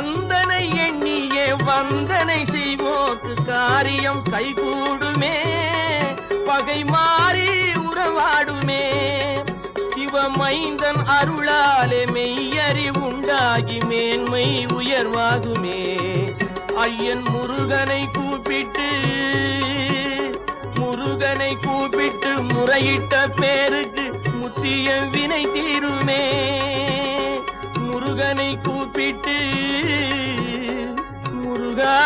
கந்தனை எண்ணியே வந்தனை செய்வோர்க்கு காரியம் கைகூடுமே, பகை மாறி உறவாடுமே. சிவமைந்தன் அருளாலே மெய்யறிவுண்டாகி மேன்மை உயர்வாகுமே. ஐயன் முருகனை கூப்பிட்டு முறையிட்ட பேருக்கு முற்றிய வினை தீருமே. முருகனை கூப்பிட்டு முருகா